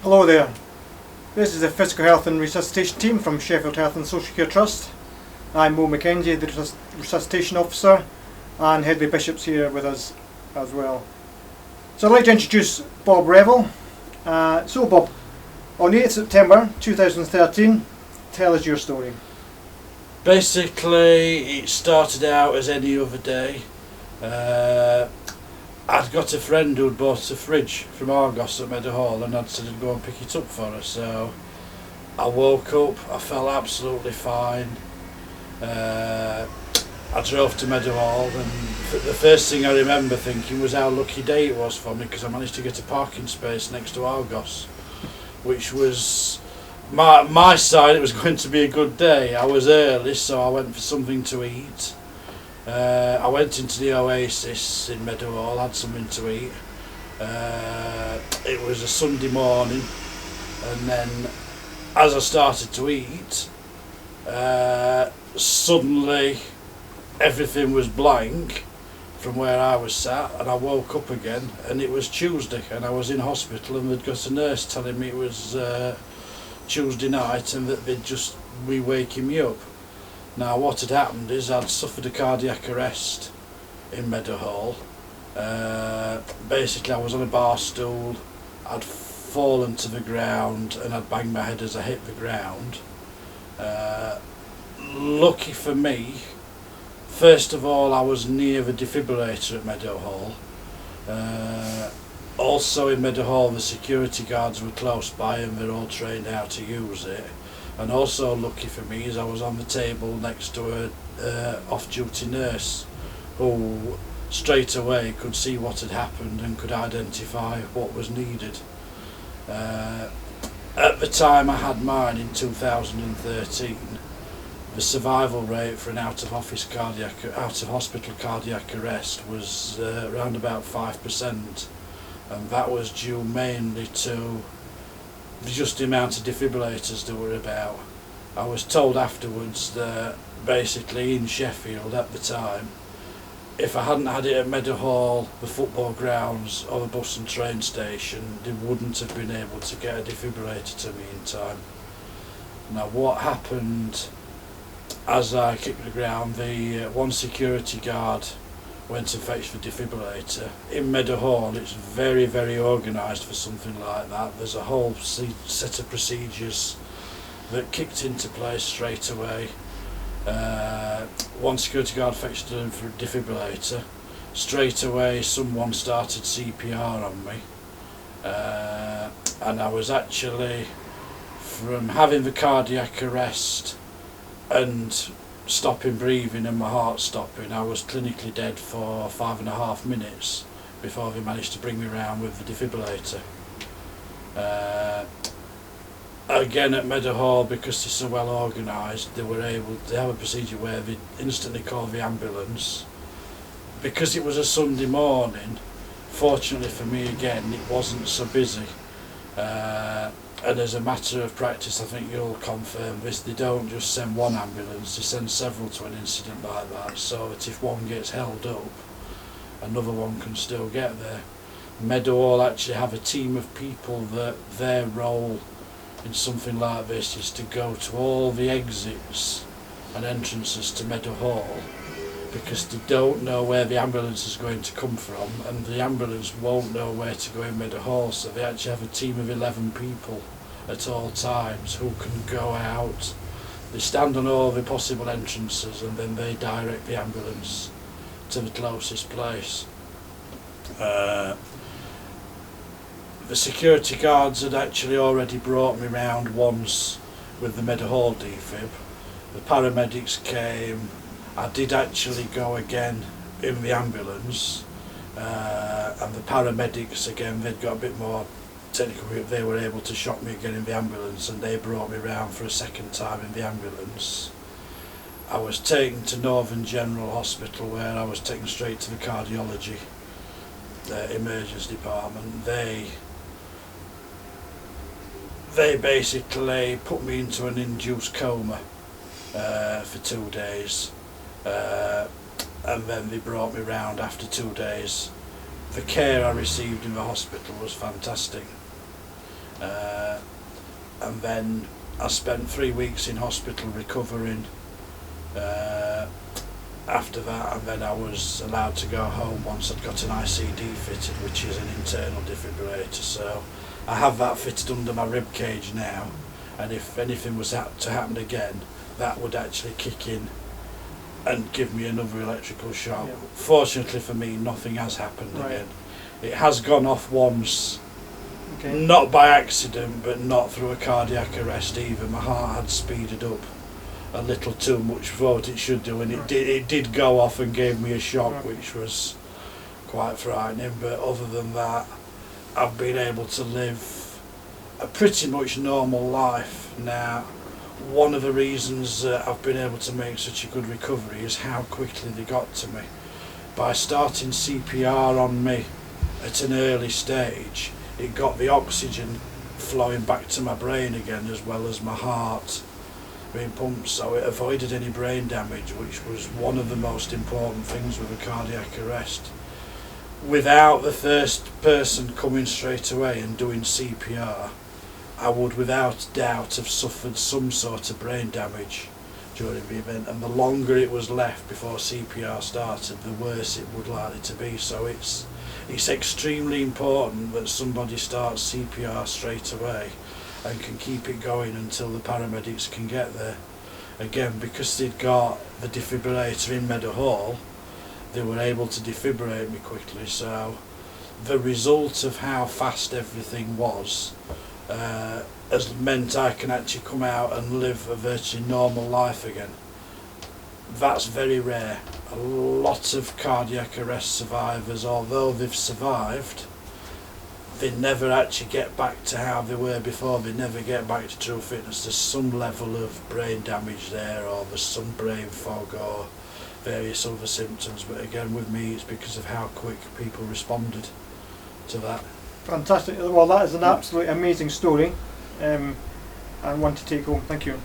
Hello there, this is the Physical Health and Resuscitation team from Sheffield Health and SocialCare Trust. I'm Mo Mackenzie, the Resuscitation Officer, and Hedley Bishop's here with us as well. So I'd like to introduce Bob Reville. So Bob, on the 8th September 2013, tell us your story. Basically, it started out as any other day. I'd got a friend who'd bought a fridge from Argos at Meadowhall and I'd said I'd go and pick it up for her. So I woke up, I felt absolutely fine. I drove to Meadowhall and the first thing I remember thinking was how lucky day it was for me, because I managed to get a parking space next to Argos, which was my side. It was going to be a good day. I was early, so I went for something to eat. I went into the Oasis in Meadowhall, had something to eat. It was a Sunday morning, and then as I started to eat, suddenly everything was blank from where I was sat, and I woke up again, and it was Tuesday, and I was in hospital, and they'd got a nurse telling me it was Tuesday night and that they'd just be waking me up. Now what had happened is I'd suffered a cardiac arrest in Meadowhall. Basically I was on a bar stool, I'd fallen to the ground and I'd banged my head as I hit the ground. Lucky for me, first of all I was near the defibrillator at Meadowhall. Also in Meadowhall the security guards were close by and they're all trained how to use it. And also lucky for me is I was on the table next to a off-duty nurse who straight away could see what had happened and could identify what was needed. At the time I had mine in 2013, the survival rate for an out-of-hospital cardiac arrest was around about 5%, and that was due mainly to just the amount of defibrillators there were about. I was told afterwards that basically in Sheffield at the time, if I hadn't had it at Meadowhall, the football grounds or the bus and train station, they wouldn't have been able to get a defibrillator to me in time. Now what happened as I kicked the ground, the one security guard went and fetched the defibrillator. In Meadowhall it's very, very organised for something like that. There's a whole set of procedures that kicked into place straight away. One security guard fetched the defibrillator. Straight away someone started CPR on me. And I was actually, from having the cardiac arrest and stopping breathing and my heart stopping, I was clinically dead for 5.5 minutes before they managed to bring me round with the defibrillator. Again at Meadowhall, because it's so well organised, they have a procedure where they instantly call the ambulance. Because it was a Sunday morning, fortunately for me again, it wasn't so busy. And as a matter of practice, I think you'll confirm this, they don't just send one ambulance, they send several to an incident like that, so that if one gets held up, another one can still get there. Meadowhall actually have a team of people that their role in something like this is to go to all the exits and entrances to Meadowhall, because they don't know where the ambulance is going to come from, and the ambulance won't know where to go in Meadowhall, so they actually have a team of 11 people at all times who can go out. They stand on all the possible entrances and then they direct the ambulance to the closest place. The security guards had actually already brought me round once with the Meadowhall defib. The paramedics came. I did actually go again in the ambulance, and the paramedics again, they'd got a bit more technical, they were able to shock me again in the ambulance, and they brought me round for a second time in the ambulance. I was taken to Northern General Hospital, where I was taken straight to the cardiology emergency department. They basically put me into an induced coma for 2 days, and then they brought me round after 2 days. The care I received in the hospital was fantastic. And then I spent 3 weeks in hospital recovering after that, and then I was allowed to go home once I'd got an ICD fitted, which is an internal defibrillator. So I have that fitted under my rib cage now, and if anything was to happen again, that would actually kick in and give me another electrical shock. Yeah. Fortunately for me, nothing has happened Right. again. It has gone off once, Okay. not by accident, but not through a cardiac arrest either. My heart had speeded up a little too much for what it should do, and it did go off and gave me a shock, which was quite frightening. But other than that, I've been able to live a pretty much normal life now. One of the reasons I've been able to make such a good recovery is how quickly they got to me. By starting CPR on me at an early stage, it got the oxygen flowing back to my brain again, as well as my heart being pumped, so it avoided any brain damage, which was one of the most important things with a cardiac arrest. Without the first person coming straight away and doing CPR, I would without doubt have suffered some sort of brain damage during the event, and the longer it was left before CPR started, the worse it would likely to be. So it's extremely important that somebody starts CPR straight away and can keep it going until the paramedics can get there. Again, because they'd got the defibrillator in Meadowhall, they were able to defibrillate me quickly. So the result of how fast everything was has meant I can actually come out and live a virtually normal life again. That's very rare. A lot of cardiac arrest survivors, although they've survived, they never actually get back to how they were before. They never get back to true fitness. There's some level of brain damage there, or there's some brain fog or various other symptoms, but again with me it's because of how quick people responded to that. Fantastic. Well, that is an absolutely amazing story, and one to take home. Thank you.